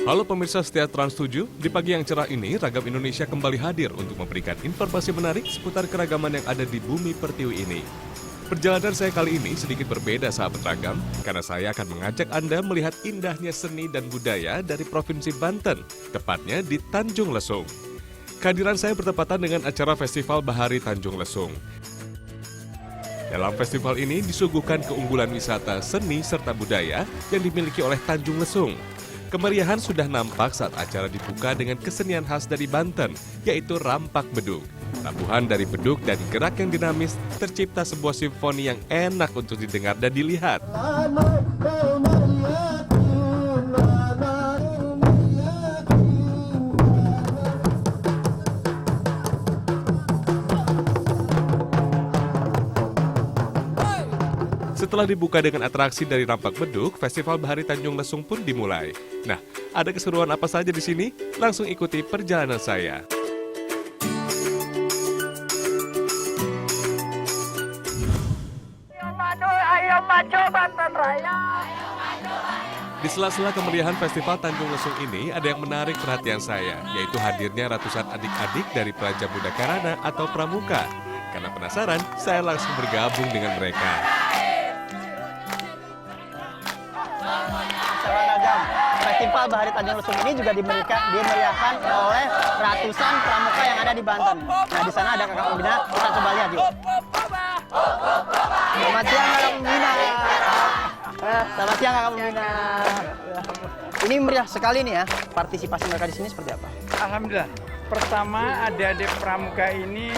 Halo pemirsa setia Trans 7, di pagi yang cerah ini Ragam Indonesia kembali hadir untuk memberikan informasi menarik seputar keragaman yang ada di bumi pertiwi ini. Perjalanan saya kali ini sedikit berbeda sahabat Ragam, karena saya akan mengajak Anda melihat indahnya seni dan budaya dari Provinsi Banten, tepatnya di Tanjung Lesung. Kehadiran saya bertepatan dengan acara Festival Bahari Tanjung Lesung. Dalam festival ini disuguhkan keunggulan wisata seni serta budaya yang dimiliki oleh Tanjung Lesung. Kemeriahan sudah nampak saat acara dibuka dengan kesenian khas dari Banten, yaitu Rampak Beduk. Tabuhan dari beduk dan gerak yang dinamis, tercipta sebuah simfoni yang enak untuk didengar dan dilihat. Setelah dibuka dengan atraksi dari Rampak Beduk, Festival Bahari Tanjung Lesung pun dimulai. Nah, ada keseruan apa saja di sini? Langsung ikuti perjalanan saya. Ayo maju Banten Raya. Di sela-sela kemeriahan Festival Tanjung Lesung ini, ada yang menarik perhatian saya, yaitu hadirnya ratusan adik-adik dari Praja Muda Karana atau Pramuka. Karena penasaran, saya langsung bergabung dengan mereka. Festival Bahari Tanjung Lesung ini juga dimeriahkan oleh ratusan pramuka yang ada di Banten. Nah, di sana ada kakak pembina, kita coba lihat yuk. Selamat siang kakak pembina. Selamat siang kakak pembina. Ini meriah sekali nih ya. Partisipasi mereka di sini seperti apa? Alhamdulillah. Pertama, adik-adik pramuka ini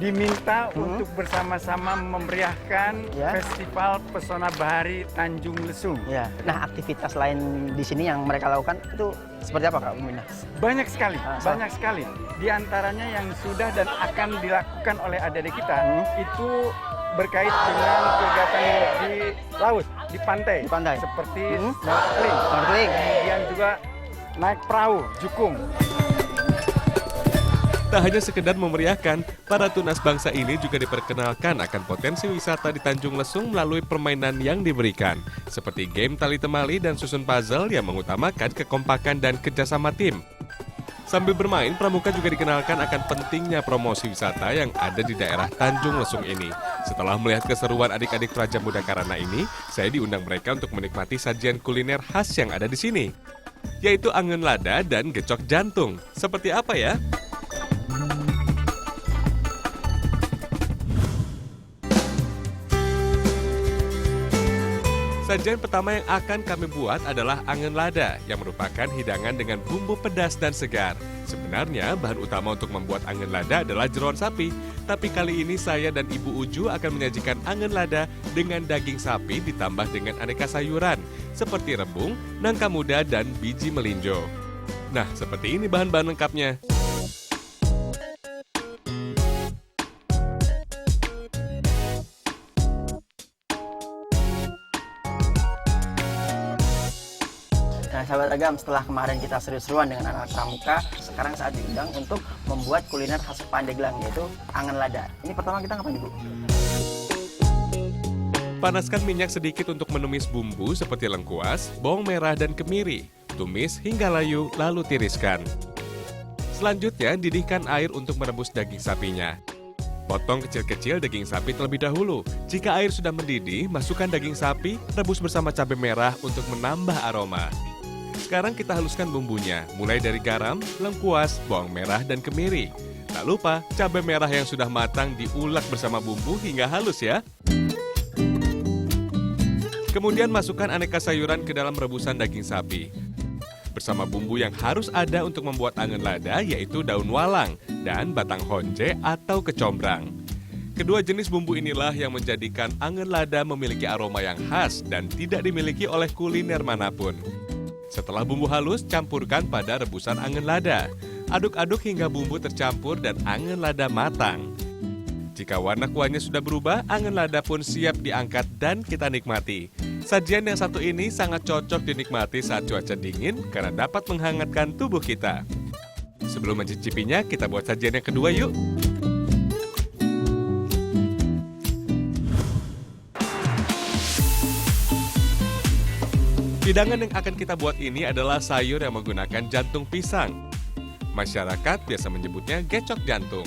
diminta untuk bersama-sama memeriahkan Festival Pesona Bahari Tanjung Lesung. Ya. Nah, aktivitas lain di sini yang mereka lakukan itu seperti apa Kak Pembina? Banyak sekali, banyak sekali. Di antaranya yang sudah dan akan dilakukan oleh adik-adik kita itu berkait dengan kegiatan di laut, di pantai. Seperti snorkeling, kemudian juga naik perahu, jukung. Tak hanya sekedar memeriahkan, para tunas bangsa ini juga diperkenalkan akan potensi wisata di Tanjung Lesung melalui permainan yang diberikan, seperti game tali temali dan susun puzzle yang mengutamakan kekompakan dan kerjasama tim. Sambil bermain, pramuka juga dikenalkan akan pentingnya promosi wisata yang ada di daerah Tanjung Lesung ini. Setelah melihat keseruan adik-adik Praja Muda Karana ini, saya diundang mereka untuk menikmati sajian kuliner khas yang ada di sini, yaitu angen lada dan gecok jantung. Seperti apa ya? Sajian pertama yang akan kami buat adalah angen lada yang merupakan hidangan dengan bumbu pedas dan segar. Sebenarnya bahan utama untuk membuat angen lada adalah jeroan sapi, tapi kali ini saya dan Ibu Uju akan menyajikan angen lada dengan daging sapi ditambah dengan aneka sayuran seperti rebung, nangka muda, dan biji melinjo. Nah, seperti ini bahan-bahan lengkapnya. Nah, sahabat Ragam, setelah kemarin kita seru-seruan dengan anak pramuka, sekarang saat diundang untuk membuat kuliner khas Pandeglang, yaitu angen lada. Ini pertama kita ngapain, Bu? Panaskan minyak sedikit untuk menumis bumbu seperti lengkuas, bawang merah, dan kemiri. Tumis hingga layu, lalu tiriskan. Selanjutnya, didihkan air untuk merebus daging sapinya. Potong kecil-kecil daging sapi terlebih dahulu. Jika air sudah mendidih, masukkan daging sapi, rebus bersama cabai merah untuk menambah aroma. Sekarang kita haluskan bumbunya, mulai dari garam, lengkuas, bawang merah, dan kemiri. Tak lupa, cabai merah yang sudah matang diulek bersama bumbu hingga halus ya. Kemudian masukkan aneka sayuran ke dalam rebusan daging sapi. Bersama bumbu yang harus ada untuk membuat angen lada, yaitu daun walang dan batang honje atau kecombrang. Kedua jenis bumbu inilah yang menjadikan angen lada memiliki aroma yang khas dan tidak dimiliki oleh kuliner manapun. Setelah bumbu halus, campurkan pada rebusan angen lada. Aduk-aduk hingga bumbu tercampur dan angen lada matang. Jika warna kuahnya sudah berubah, angen lada pun siap diangkat dan kita nikmati. Sajian yang satu ini sangat cocok dinikmati saat cuaca dingin karena dapat menghangatkan tubuh kita. Sebelum mencicipinya, kita buat sajian yang kedua yuk. Hidangan yang akan kita buat ini adalah sayur yang menggunakan jantung pisang. Masyarakat biasa menyebutnya gecok jantung.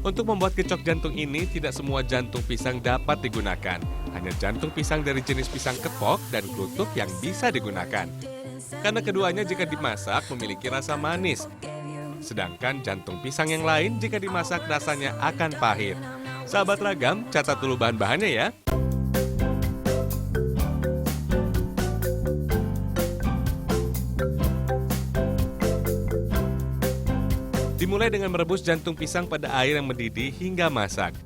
Untuk membuat gecok jantung ini, tidak semua jantung pisang dapat digunakan. Hanya jantung pisang dari jenis pisang kepok dan klutuk yang bisa digunakan. Karena keduanya jika dimasak memiliki rasa manis. Sedangkan jantung pisang yang lain jika dimasak rasanya akan pahit. Sahabat Ragam, catat dulu bahan-bahannya ya. Dimulai dengan merebus jantung pisang pada air yang mendidih hingga masak.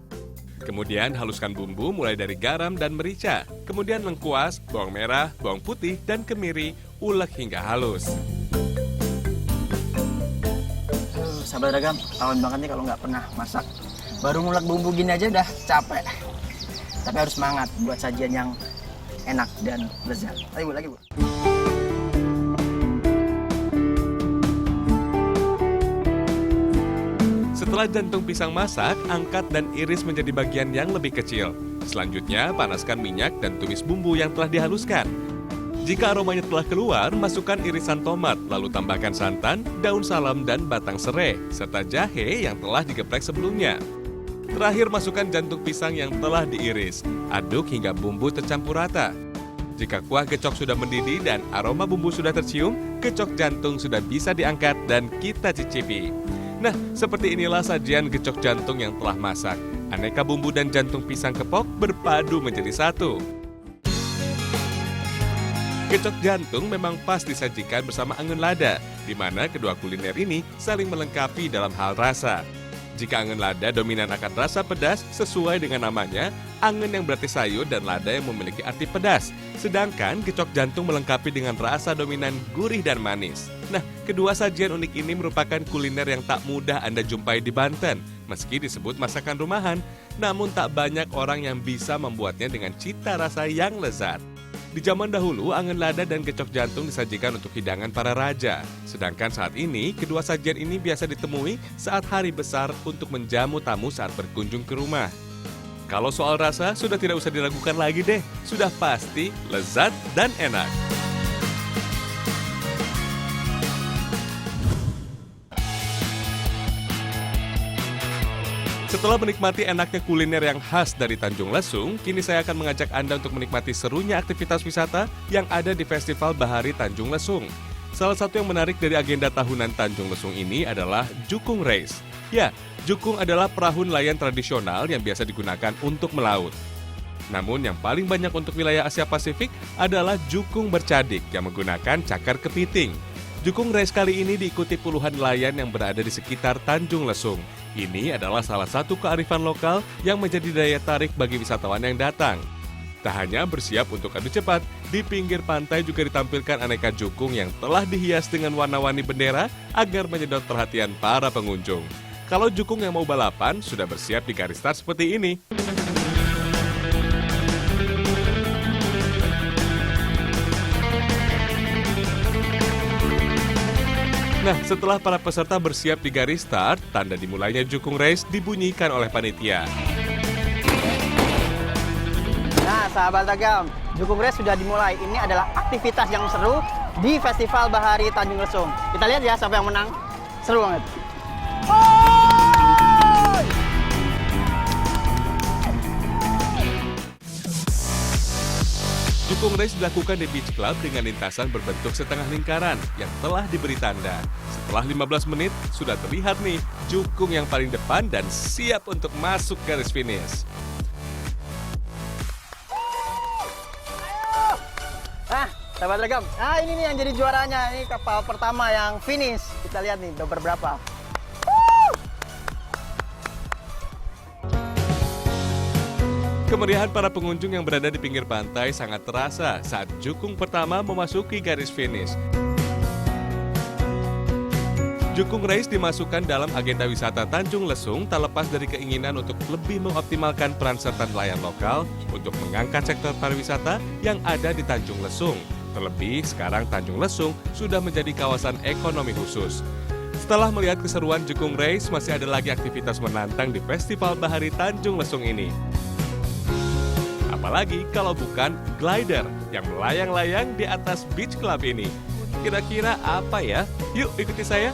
Kemudian haluskan bumbu mulai dari garam dan merica. Kemudian lengkuas, bawang merah, bawang putih, dan kemiri, ulek hingga halus. Sahabat Ragam, kawan banget nih kalau nggak pernah masak. Baru ngulek bumbu gini aja udah capek. Tapi harus semangat buat sajian yang enak dan lezat. Lagi Bu. Setelah jantung pisang masak, angkat dan iris menjadi bagian yang lebih kecil. Selanjutnya, panaskan minyak dan tumis bumbu yang telah dihaluskan. Jika aromanya telah keluar, masukkan irisan tomat, lalu tambahkan santan, daun salam, dan batang serai, serta jahe yang telah digeprek sebelumnya. Terakhir, masukkan jantung pisang yang telah diiris. Aduk hingga bumbu tercampur rata. Jika kuah gecok sudah mendidih dan aroma bumbu sudah tercium, gecok jantung sudah bisa diangkat dan kita cicipi. Nah, seperti inilah sajian gecok jantung yang telah masak. Aneka bumbu dan jantung pisang kepok berpadu menjadi satu. Gecok jantung memang pas disajikan bersama angin lada, di mana kedua kuliner ini saling melengkapi dalam hal rasa. Jika angin lada dominan akan rasa pedas sesuai dengan namanya, angin yang berarti sayur dan lada yang memiliki arti pedas. Sedangkan gecok jantung melengkapi dengan rasa dominan gurih dan manis. Nah, kedua sajian unik ini merupakan kuliner yang tak mudah Anda jumpai di Banten. Meski disebut masakan rumahan, namun tak banyak orang yang bisa membuatnya dengan cita rasa yang lezat. Di zaman dahulu, angin lada dan gecok jantung disajikan untuk hidangan para raja. Sedangkan saat ini, kedua sajian ini biasa ditemui saat hari besar untuk menjamu tamu saat berkunjung ke rumah. Kalau soal rasa, sudah tidak usah diragukan lagi deh. Sudah pasti lezat dan enak. Setelah menikmati enaknya kuliner yang khas dari Tanjung Lesung, kini saya akan mengajak Anda untuk menikmati serunya aktivitas wisata yang ada di Festival Bahari Tanjung Lesung. Salah satu yang menarik dari agenda tahunan Tanjung Lesung ini adalah Jukung Race. Ya, jukung adalah perahu nelayan tradisional yang biasa digunakan untuk melaut. Namun yang paling banyak untuk wilayah Asia Pasifik adalah jukung bercadik yang menggunakan cakar kepiting. Jukung Race kali ini diikuti puluhan nelayan yang berada di sekitar Tanjung Lesung. Ini adalah salah satu kearifan lokal yang menjadi daya tarik bagi wisatawan yang datang. Tak hanya bersiap untuk adu cepat, di pinggir pantai juga ditampilkan aneka jukung yang telah dihias dengan warna-warni bendera agar menyedot perhatian para pengunjung. Kalau jukung yang mau balapan, sudah bersiap di garis start seperti ini. Nah, setelah para peserta bersiap di garis start, tanda dimulainya Jukung Race dibunyikan oleh panitia. Nah, sahabat Ragam, Jukung Race sudah dimulai. Ini adalah aktivitas yang seru di Festival Bahari Tanjung Lesung. Kita lihat ya siapa yang menang. Seru banget. Jukung Race dilakukan di Beach Club dengan lintasan berbentuk setengah lingkaran yang telah diberi tanda. Setelah 15 menit, sudah terlihat nih jukung yang paling depan dan siap untuk masuk garis finish. Sahabat Ragam, ini nih yang jadi juaranya. Ini kapal pertama yang finish. Kita lihat nih nomor berapa. Kemeriahan para pengunjung yang berada di pinggir pantai sangat terasa saat jukung pertama memasuki garis finish. Jukung Race dimasukkan dalam agenda wisata Tanjung Lesung tak lepas dari keinginan untuk lebih mengoptimalkan peran serta nelayan lokal untuk mengangkat sektor pariwisata yang ada di Tanjung Lesung. Terlebih sekarang Tanjung Lesung sudah menjadi kawasan ekonomi khusus. Setelah melihat keseruan Jukung Race, masih ada lagi aktivitas menantang di Festival Bahari Tanjung Lesung ini. Apalagi kalau bukan glider yang melayang-layang di atas Beach Club ini. Kira-kira apa ya? Yuk ikuti saya.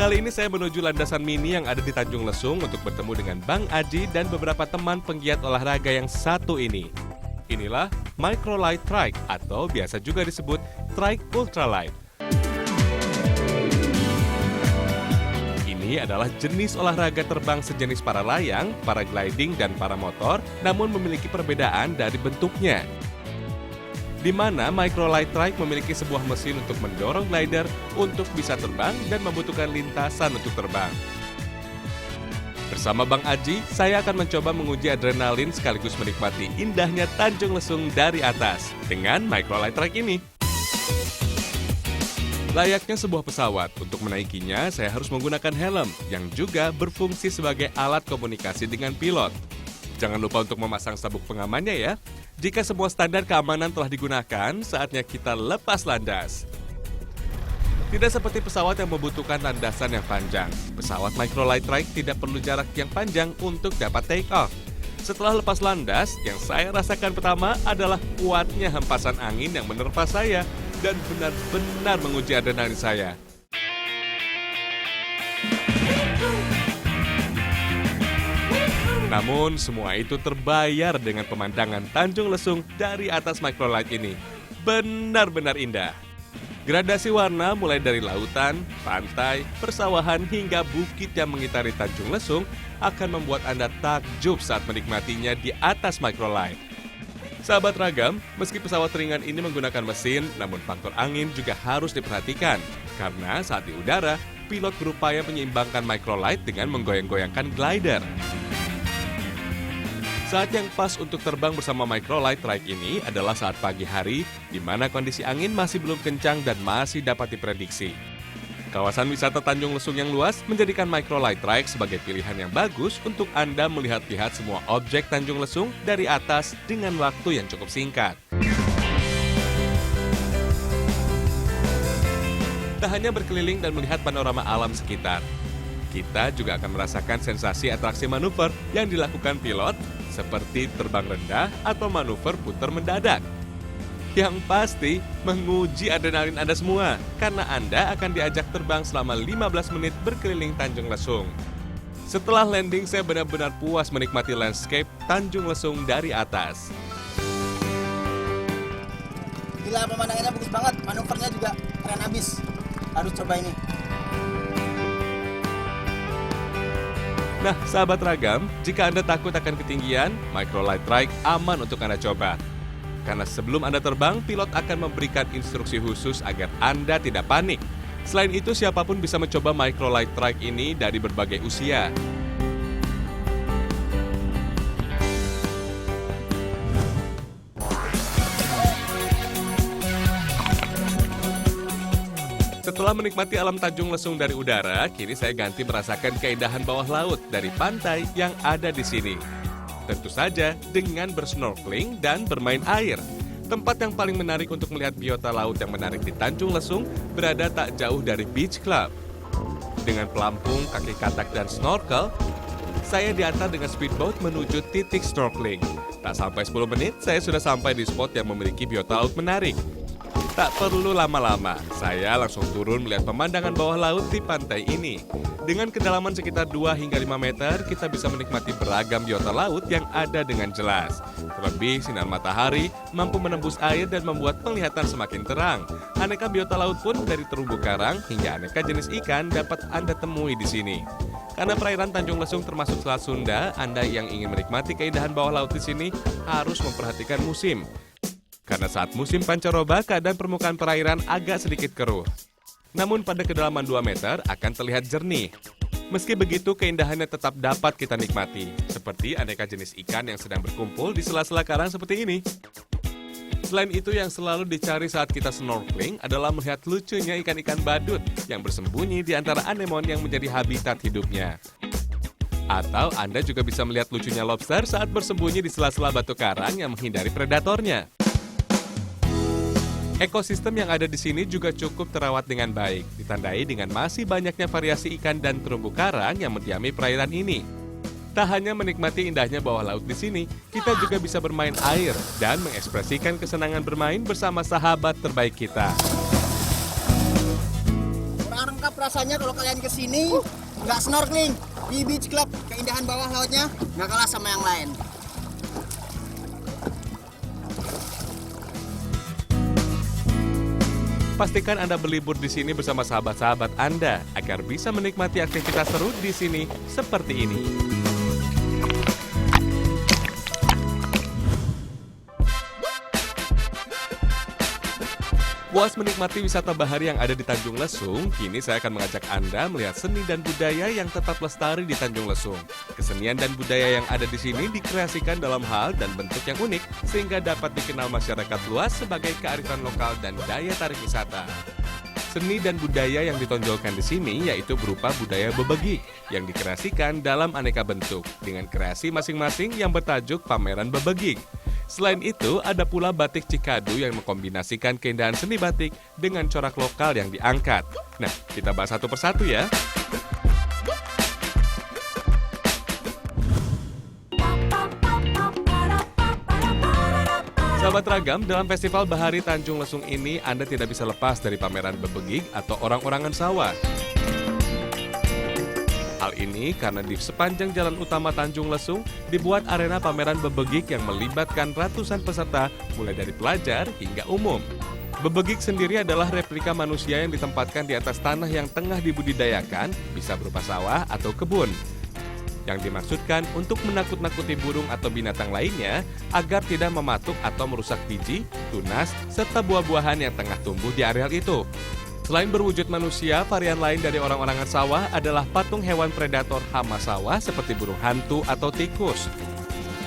Kali ini saya menuju landasan mini yang ada di Tanjung Lesung untuk bertemu dengan Bang Aji dan beberapa teman penggiat olahraga yang satu ini. Inilah Microlight Trike atau biasa juga disebut Trike Ultralight. Ini adalah jenis olahraga terbang sejenis paralayang, paragliding, dan paramotor, namun memiliki perbedaan dari bentuknya. Di mana Microlight Trike memiliki sebuah mesin untuk mendorong glider untuk bisa terbang dan membutuhkan lintasan untuk terbang. Bersama Bang Aji, saya akan mencoba menguji adrenalin sekaligus menikmati indahnya Tanjung Lesung dari atas dengan Microlight Trike ini. Layaknya sebuah pesawat, untuk menaikinya saya harus menggunakan helm yang juga berfungsi sebagai alat komunikasi dengan pilot. Jangan lupa untuk memasang sabuk pengamannya ya. Jika semua standar keamanan telah digunakan, saatnya kita lepas landas. Tidak seperti pesawat yang membutuhkan landasan yang panjang. Pesawat Microlight Trike tidak perlu jarak yang panjang untuk dapat take off. Setelah lepas landas, yang saya rasakan pertama adalah kuatnya hempasan angin yang menerpa saya dan benar-benar menguji adrenalin saya. Namun, semua itu terbayar dengan pemandangan Tanjung Lesung dari atas Microlight ini. Benar-benar indah. Gradasi warna mulai dari lautan, pantai, persawahan, hingga bukit yang mengitari Tanjung Lesung akan membuat Anda takjub saat menikmatinya di atas Microlight. Sahabat Ragam, meski pesawat ringan ini menggunakan mesin, namun faktor angin juga harus diperhatikan. Karena saat di udara, pilot berupaya menyeimbangkan Microlight dengan menggoyang-goyangkan glider. Saat yang pas untuk terbang bersama Microlight Trike ini adalah saat pagi hari, di mana kondisi angin masih belum kencang dan masih dapat diprediksi. Kawasan wisata Tanjung Lesung yang luas menjadikan Microlight Trike sebagai pilihan yang bagus untuk Anda melihat-lihat semua objek Tanjung Lesung dari atas dengan waktu yang cukup singkat. Tak hanya berkeliling dan melihat panorama alam sekitar, kita juga akan merasakan sensasi atraksi manuver yang dilakukan pilot, seperti terbang rendah atau manuver putar mendadak. Yang pasti, menguji adrenalin Anda semua, karena Anda akan diajak terbang selama 15 menit berkeliling Tanjung Lesung. Setelah landing, saya benar-benar puas menikmati landscape Tanjung Lesung dari atas. Gila, pemandangannya bagus banget, manuvernya juga keren abis. Harus coba ini. Nah, sahabat Ragam, jika Anda takut akan ketinggian, Microlight Trike aman untuk Anda coba. Karena sebelum Anda terbang, pilot akan memberikan instruksi khusus agar Anda tidak panik. Selain itu, siapapun bisa mencoba Microlight Trike ini dari berbagai usia. Setelah menikmati alam Tanjung Lesung dari udara, kini saya ganti merasakan keindahan bawah laut dari pantai yang ada di sini. Tentu saja dengan bersnorkeling dan bermain air. Tempat yang paling menarik untuk melihat biota laut yang menarik di Tanjung Lesung berada tak jauh dari Beach Club. Dengan pelampung, kaki katak, dan snorkel, saya diantar dengan speedboat menuju titik snorkeling. Tak sampai 10 menit, saya sudah sampai di spot yang memiliki biota laut menarik. Tak perlu lama-lama, saya langsung turun melihat pemandangan bawah laut di pantai ini. Dengan kedalaman sekitar 2 hingga 5 meter, kita bisa menikmati beragam biota laut yang ada dengan jelas. Terlebih, sinar matahari mampu menembus air dan membuat penglihatan semakin terang. Aneka biota laut pun dari terumbu karang hingga aneka jenis ikan dapat Anda temui di sini. Karena perairan Tanjung Lesung termasuk Selat Sunda, Anda yang ingin menikmati keindahan bawah laut di sini harus memperhatikan musim. Karena saat musim pancaroba, keadaan permukaan perairan agak sedikit keruh. Namun pada kedalaman 2 meter akan terlihat jernih. Meski begitu, keindahannya tetap dapat kita nikmati, seperti aneka jenis ikan yang sedang berkumpul di sela-sela karang seperti ini. Selain itu, yang selalu dicari saat kita snorkeling adalah melihat lucunya ikan-ikan badut yang bersembunyi di antara anemon yang menjadi habitat hidupnya. Atau Anda juga bisa melihat lucunya lobster saat bersembunyi di sela-sela batu karang yang menghindari predatornya. Ekosistem yang ada di sini juga cukup terawat dengan baik, ditandai dengan masih banyaknya variasi ikan dan terumbu karang yang mendiami perairan ini. Tak hanya menikmati indahnya bawah laut di sini, kita juga bisa bermain air dan mengekspresikan kesenangan bermain bersama sahabat terbaik kita. Kurang lengkap rasanya kalau kalian kesini nggak snorkeling di Beach Club. Keindahan bawah lautnya nggak kalah sama yang lain. Pastikan Anda berlibur di sini bersama sahabat-sahabat Anda agar bisa menikmati aktivitas seru di sini seperti ini. Puas menikmati wisata bahari yang ada di Tanjung Lesung, kini saya akan mengajak Anda melihat seni dan budaya yang tetap lestari di Tanjung Lesung. Kesenian dan budaya yang ada di sini dikreasikan dalam hal dan bentuk yang unik, sehingga dapat dikenal masyarakat luas sebagai kearifan lokal dan daya tarik wisata. Seni dan budaya yang ditonjolkan di sini yaitu berupa budaya bebegik yang dikreasikan dalam aneka bentuk dengan kreasi masing-masing yang bertajuk pameran bebegik. Selain itu, ada pula batik Cikadu yang mengkombinasikan keindahan seni batik dengan corak lokal yang diangkat. Nah, kita bahas satu persatu ya. Sahabat Ragam, dalam Festival Bahari Tanjung Lesung ini, Anda tidak bisa lepas dari pameran bebegik atau orang-orangan sawah. Hal ini karena di sepanjang jalan utama Tanjung Lesung dibuat arena pameran bebegik yang melibatkan ratusan peserta mulai dari pelajar hingga umum. Bebegik sendiri adalah replika manusia yang ditempatkan di atas tanah yang tengah dibudidayakan, bisa berupa sawah atau kebun. Yang dimaksudkan untuk menakut-nakuti burung atau binatang lainnya agar tidak mematuk atau merusak biji, tunas, serta buah-buahan yang tengah tumbuh di areal itu. Selain berwujud manusia, varian lain dari orang-orangan sawah adalah patung hewan predator hama sawah seperti burung hantu atau tikus.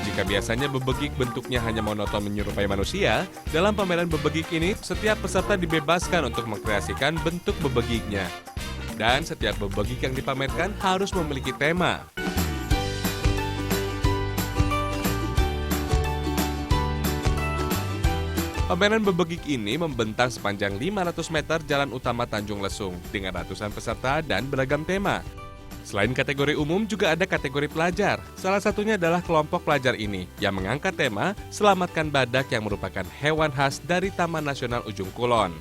Jika biasanya bebegik bentuknya hanya monoton menyerupai manusia, dalam pameran bebegik ini setiap peserta dibebaskan untuk mengkreasikan bentuk bebegiknya. Dan setiap bebegik yang dipamerkan harus memiliki tema. Pameran bebegik ini membentang sepanjang 500 meter jalan utama Tanjung Lesung dengan ratusan peserta dan beragam tema. Selain kategori umum juga ada kategori pelajar. Salah satunya adalah kelompok pelajar ini yang mengangkat tema Selamatkan Badak yang merupakan hewan khas dari Taman Nasional Ujung Kulon.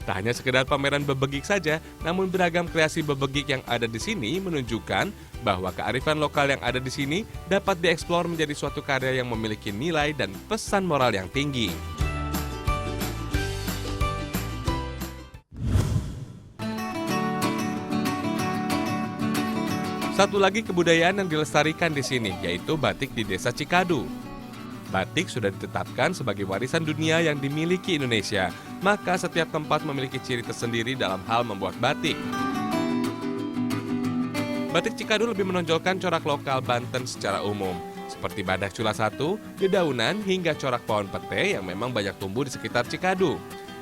Tak hanya sekedar pameran bebegik saja, namun beragam kreasi bebegik yang ada di sini menunjukkan bahwa kearifan lokal yang ada di sini dapat dieksplor menjadi suatu karya yang memiliki nilai dan pesan moral yang tinggi. Satu lagi kebudayaan yang dilestarikan di sini, yaitu batik di Desa Cikadu. Batik sudah ditetapkan sebagai warisan dunia yang dimiliki Indonesia, maka setiap tempat memiliki ciri tersendiri dalam hal membuat batik. Batik Cikadu lebih menonjolkan corak lokal Banten secara umum, seperti badak cula satu, dedaunan, hingga corak pohon pete yang memang banyak tumbuh di sekitar Cikadu.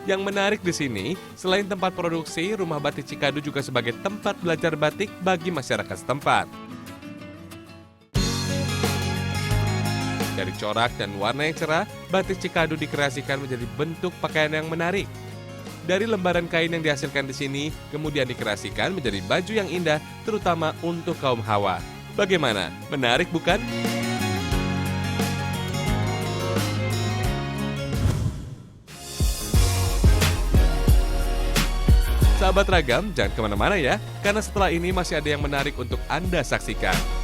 Yang menarik di sini, selain tempat produksi, rumah batik Cikadu juga sebagai tempat belajar batik bagi masyarakat setempat. Dari corak dan warna yang cerah, batik Cikadu dikreasikan menjadi bentuk pakaian yang menarik. Dari lembaran kain yang dihasilkan di sini, kemudian dikreasikan menjadi baju yang indah, terutama untuk kaum hawa. Bagaimana? Menarik bukan? Sahabat Ragam, jangan kemana-mana ya, karena setelah ini masih ada yang menarik untuk Anda saksikan.